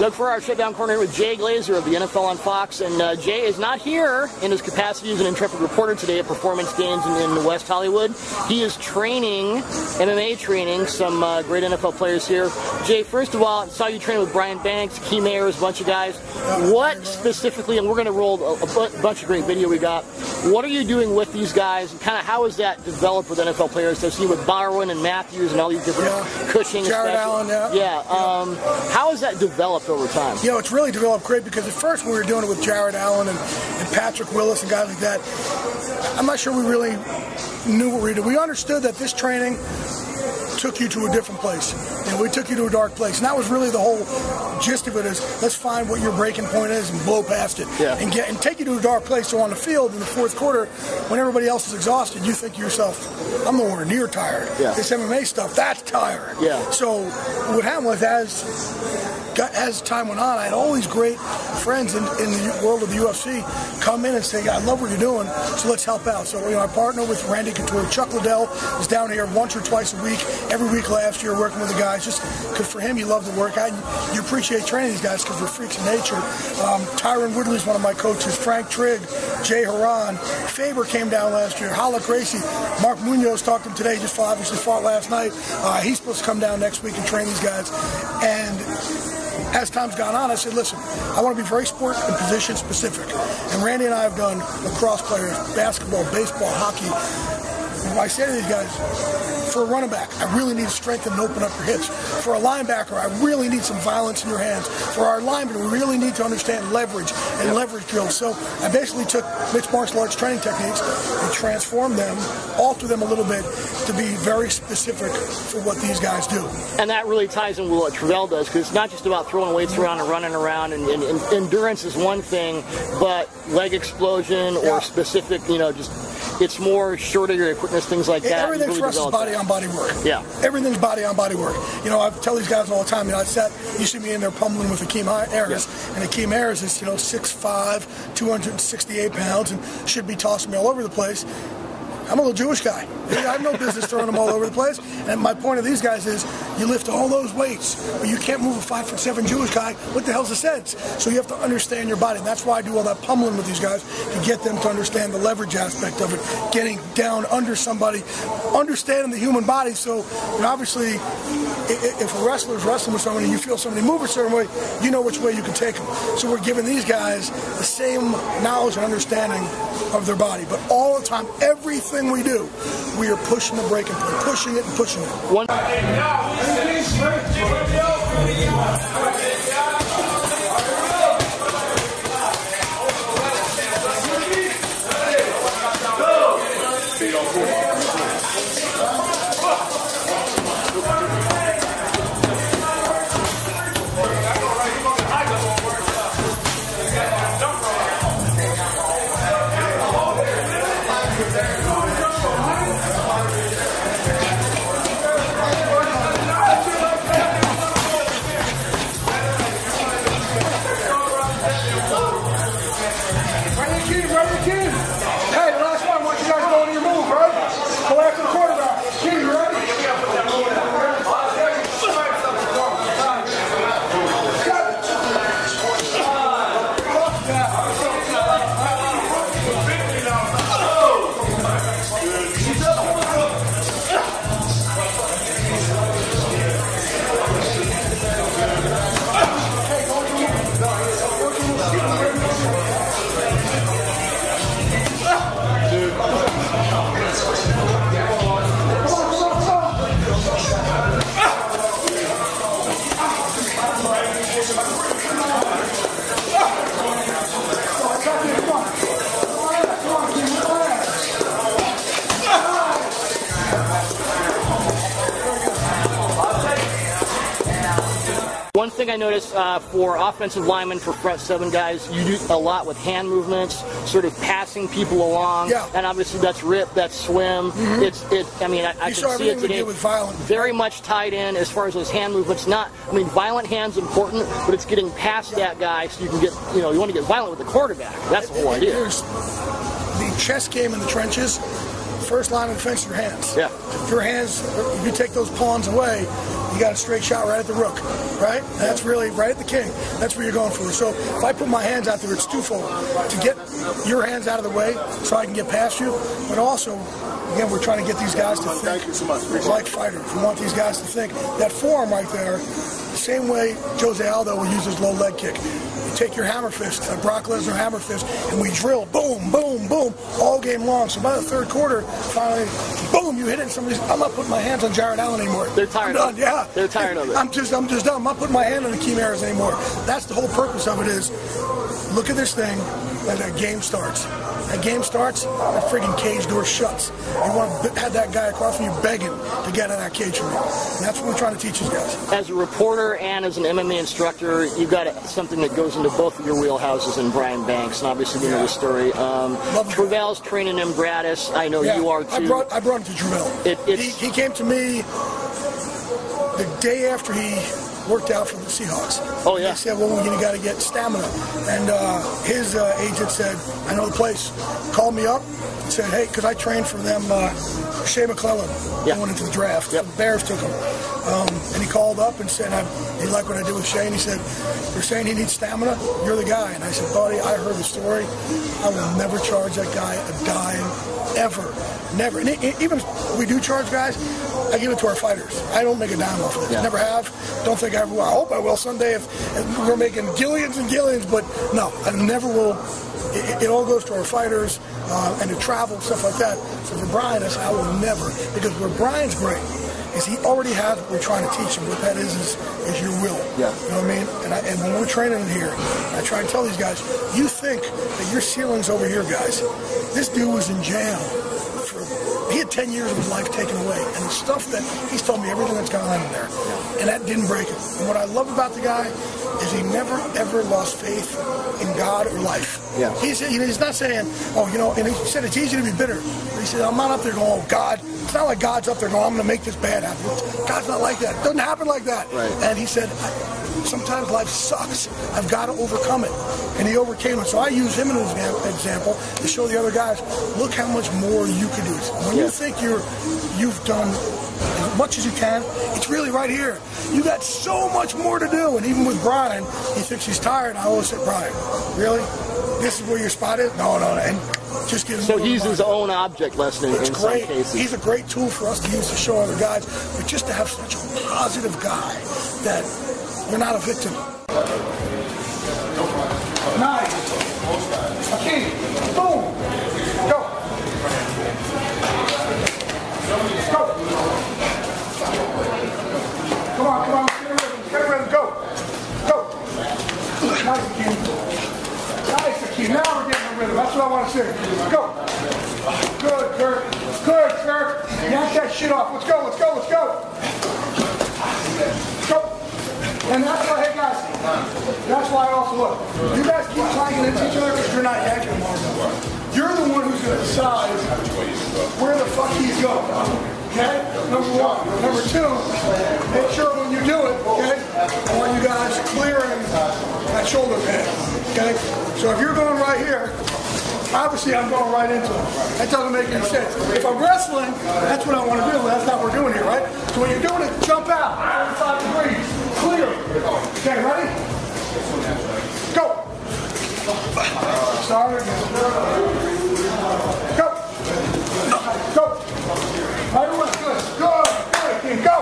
Doug, for our Shutdown Corner with Jay Glazer of the NFL on Fox, and Jay is not here in his capacity as an intrepid reporter today at Performance Games in West Hollywood. He is training, MMA training, some great NFL players here. Jay, first of all, I saw you train with Brian Banks, Key Mayers, a bunch of guys. What specifically, and we're going to roll a bunch of great video we got, what are you doing with these guys, and kind of how has that developed with NFL players? I've seen with Barwin and Matthews and all these different Cushing, Jared Allen, how has that developed over time? You know, it's really developed great because at first we were doing it with Jared Allen and Patrick Willis and guys like that. I'm not sure we really knew what we were doing. We understood that this training took you to a different place. And we took you to a dark place. And that was really the whole gist of it, is let's find what your breaking point is and blow past it. And take you to a dark place. So on the field in the fourth quarter, when everybody else is exhausted, you think to yourself, I'm nowhere near tired. This MMA stuff, that's tired. So what happened was, as time went on, I had all these great friends in the world of the UFC come in and say, I love what you're doing, so let's help out. So I partner with Randy Couture. Chuck Liddell was down here once or twice a week, every week last year, working with the guys, just because for him, he loved the work. You appreciate training these guys because they're freaks of nature. Tyron Woodley's one of my coaches, Frank Trigg, Jay Haran, Faber came down last year, Hala Gracie, Mark Munoz talked to him today, just obviously fought last night. He's supposed to come down next week and train these guys. And as time's gone on, I said, listen, I want to be very sport and position specific. And Randy and I have done lacrosse players, basketball, baseball, hockey. And I say to these guys, for a running back, I really need strength and open up your hips. For a linebacker, I really need some violence in your hands. For our linemen, we really need to understand leverage and leverage drills. So I basically took mixed martial arts training techniques and transformed them, altered them a little bit to be very specific for what these guys do. And that really ties in with what Travell does, because it's not just about throwing weights around and running around, and endurance is one thing, but leg explosion or specific, it's more shorter area quickness, things like that. Everything really for us is body-on-body work. Everything's body-on-body work. I tell these guys all the time, you see me in there pummeling with Akeem Harris, and Akeem Harris is, 6'5", 268 pounds, and should be tossing me all over the place. I'm a little Jewish guy. I have no business throwing them all over the place. And my point of these guys is, you lift all those weights, but you can't move a 5'7" Jewish guy. What the hell's the sense? So you have to understand your body. And that's why I do all that pummeling with these guys, to get them to understand the leverage aspect of it, getting down under somebody, understanding the human body. So obviously, if a wrestler's wrestling with somebody and you feel somebody move a certain way, you know which way you can take them. So we're giving these guys the same knowledge and understanding of their body. But all the time, everything we do, we are pushing the breaking point, pushing it and pushing it. One thing I noticed for offensive linemen, for front seven guys, you do a lot with hand movements, sort of passing people along, and obviously that's rip, that's swim. I can see it today. Very much tied in as far as those hand movements. Violent hand's important, but it's getting past that guy so you can get, you want to get violent with the quarterback. That's the whole idea. There's the chess game in the trenches. First line of defense is your hands. If your hands, if you take those pawns away, you got a straight shot right at the rook, right? And that's really right at the king. That's what you're going for. So if I put my hands out there, it's twofold. To get your hands out of the way so I can get past you, but also, again, we're trying to get these guys to think like fighters. We want these guys to think. That forearm right there, the same way Jose Aldo will use his low leg kick. You take your hammer fist, a Brock Lesnar hammer fist, and we drill, boom, boom, boom, all game long. So by the third quarter, finally, boom, you hit it, and somebody's, I'm not putting my hands on Jared Allen anymore. They're tired of it. Yeah. They're tired of it. I'm just done. I'm not putting my hand on the Akeem Harris anymore. That's the whole purpose of it is, look at this thing, and that game starts. That game starts, that friggin' cage door shuts. You want to have that guy across from you begging to get out of that cage from you. And that's what we're trying to teach these guys. As a reporter and as an MMA instructor, you've got something that goes into both of your wheelhouses in Brian Banks, and obviously you know the story. Travell's training him gratis. I know you are too. I brought him to Travell. He came to me the day after he worked out for the Seahawks. Oh, yeah. He said, well, you got to get stamina. And his agent said, I know the place. Called me up and said, hey, because I trained for them, Shea McClellan going into the draft. The Bears took him. And he called up and said, he liked what I did with Shea, and he said, they're saying he needs stamina, you're the guy. And I said, buddy, I heard the story. I will never charge that guy a dime, ever. Never. And even if we do charge guys, I give it to our fighters. I don't make a dime off of it. Never have. Don't think I ever will. I hope I will someday if we're making gillions and gillions, but no, I never will. It all goes to our fighters and to travel, stuff like that. So for Brian, I said, I will never. Because where Brian's great is he already has what we're trying to teach him. What that is your will. Yeah. You know what I mean? And when we're training in here, I try and tell these guys, you think that your ceiling's over here, guys. This dude was in jail. He had 10 years of his life taken away, and the stuff that he's told me, everything that's gone on in there, and that didn't break him. And what I love about the guy is he never ever lost faith in God or life. Yeah. He's not saying, oh, you know, and he said it's easy to be bitter. But he said, I'm not up there going, oh, God. It's not like God's up there going, I'm going to make this bad happen. God's not like that. It doesn't happen like that. Right. And he said, sometimes life sucks. I've got to overcome it. And he overcame it. So I use him as an example to show the other guys, look how much more you can do. When you think you've done as much as you can, it's really right here. You got so much more to do. And even with Brian, he thinks he's tired. I always say, Brian, really? This is where your spot is? No. And just give him so he's his own object lesson in some cases. He's a great tool for us to use to show other guys. But just to have such a positive guy that you're not a victim. Nice. Okay. Boom. Go. Go. Come on. Get a rhythm. Go. Nice, Akeem. Now we're getting a rhythm. That's what I want to see. Go. Good, Kurt. Yank that shit off. Let's go. Go. And that's why, hey guys, that's why I also look. You guys keep trying to get into each other because you're not yanking them all. You're the one who's going to decide where the fuck he's going. Okay? Number one. Number two, make sure when you do it, okay, I want you guys clearing that shoulder pad. Okay? So if you're going right here, obviously I'm going right into it. That doesn't make any sense. If I'm wrestling, that's what I want to do. That's not what we're doing here, right? So when you're doing it, jump out. 45 degrees. Clear. Okay, ready? Go. Start again. Go. Everyone's good. Good, team. Go.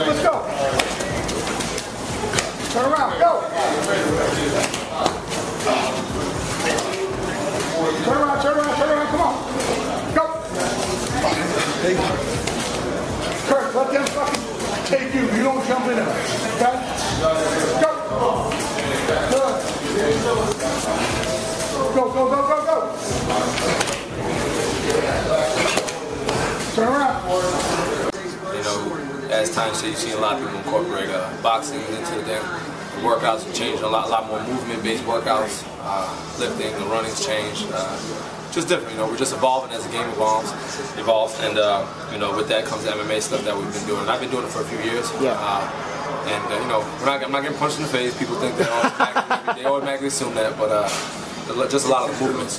Let's go. Turn around. Go. Turn around. Come on. Go. Kurt, let them fucking take you. You don't jump in there. Okay? Go. Good. Go. Turn around. You know, as time changes, you see a lot of people incorporate boxing into the game. The workouts have changed, a lot more movement-based workouts. Lifting, the running's changed. Just different, you know, we're just evolving as the game evolves, and you know, with that comes the MMA stuff that we've been doing. And I've been doing it for a few years. Yeah. And you know, I'm not getting punched in the face. People think they automatically assume that, but just a lot of the movements.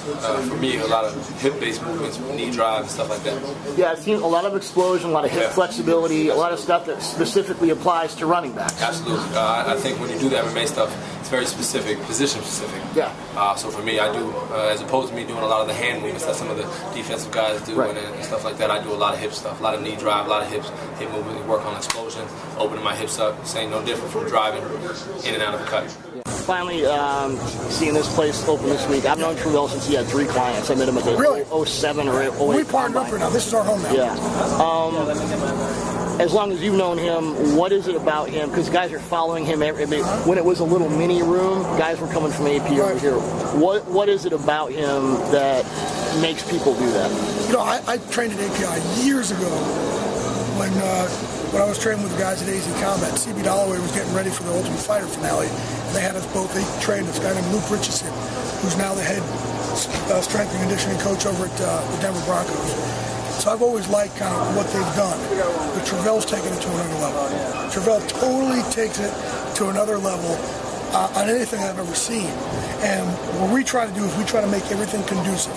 For me, a lot of hip-based movements, knee drive and stuff like that. Yeah, I've seen a lot of explosion, a lot of hip flexibility, a lot of stuff that specifically applies to running backs. Absolutely. I think when you do the MMA stuff, it's very specific, position specific. Yeah. So for me, I do, as opposed to me doing a lot of the hand movements that some of the defensive guys do and stuff like that, I do a lot of hip stuff, a lot of knee drive, a lot of hip movement, work on explosion, opening my hips up, saying no different from driving in and out of the cut. Yeah. Finally, seeing this place open this week. I've known Travell since he had 3 clients. I met him at the 07 or 08. We partnered up right now. This is our home now. Yeah. As long as you've known him, what is it about him? Because guys are following him. When it was a little mini room, guys were coming from AP over here. What is it about him that makes people do that? You know, I trained at API years ago when I was training with the guys at AZ Combat. CB Dollaway was getting ready for the Ultimate Fighter finale, and they had us both. They trained this guy named Luke Richardson, who's now the head strength and conditioning coach over at the Denver Broncos. So I've always liked kind of what they've done. But Travell's taken it to another level. Travell totally takes it to another level on anything I've ever seen. And what we try to do is we try to make everything conducive.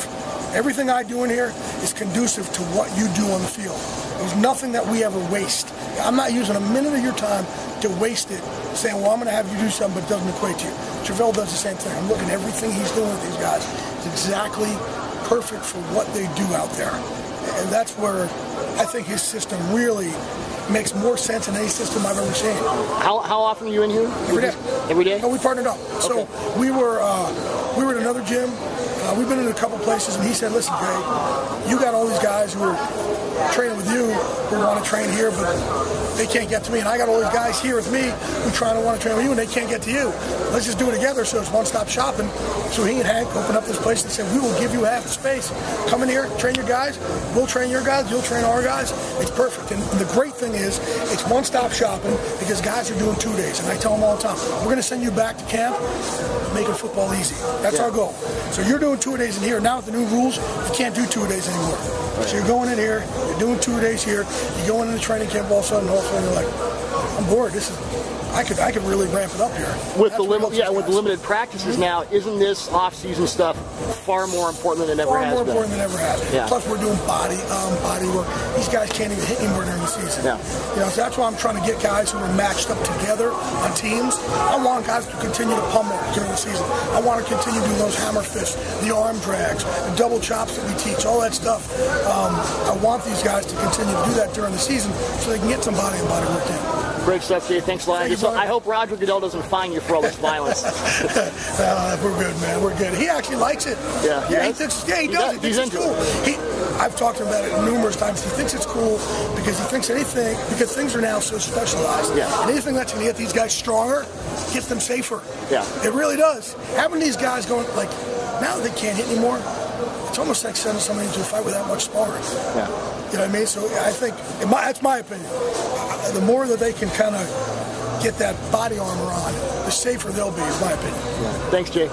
Everything I do in here is conducive to what you do on the field. There's nothing that we ever waste. I'm not using a minute of your time to waste it saying, well, I'm going to have you do something but it doesn't equate to you. Travell does the same thing. I'm looking at everything he's doing with these guys. It's exactly perfect for what they do out there. And that's where I think his system really makes more sense than any system I've ever seen. How often are you in here? Every day. Every day? No, we partnered up. Okay. So we were at another gym. We've been in a couple places, and he said, listen, Jay, you got all these guys who are training with you who want to train here, but they can't get to me. And I got all these guys here with me who trying to want to train with you, and they can't get to you. Let's just do it together so it's one-stop shopping. So he and Hank opened up this place and said, we will give you half the space. Come in here, train your guys. We'll train your guys. You'll train our guys. It's perfect. And the great thing is it's one-stop shopping because guys are doing 2 days. And I tell them all the time, we're going to send you back to camp making football easy. That's our goal. So you're doing 2 days in here. Now with the new rules, you can't do 2 days anymore. So you're going in here, you're doing 2 days here, you're going into training camp all of a sudden you're like, I'm bored. I could really ramp it up here. With the limited practices now, isn't this off-season stuff far more important than it ever has been? Far more important than it ever has. Yeah. Plus, we're doing body work. These guys can't even hit anymore during the season. Yeah. You know, so that's why I'm trying to get guys who are matched up together on teams. I want guys to continue to pummel during the season. I want to continue doing those hammer fists, the arm drags, the double chops that we teach, all that stuff. I want these guys to continue to do that during the season so they can get some body and body work in. Great stuff, Jay. Thanks a lot. I hope Roger Goodell doesn't fine you for all this violence. We're good, man. We're good. He actually likes it. Yeah, he does. He thinks it's cool. I've talked to him about it numerous times. He thinks it's cool because he thinks because things are now so specialized. Yeah. And anything that's going to get these guys stronger gets them safer. Yeah. It really does. Having these guys going, like, now they can't hit anymore, it's almost like sending somebody into a fight with that much sparring. Yeah. You know what I mean? So I think, that's my opinion. The more that they can kind of get that body armor on, the safer they'll be, is my opinion. Yeah. Thanks, Jay.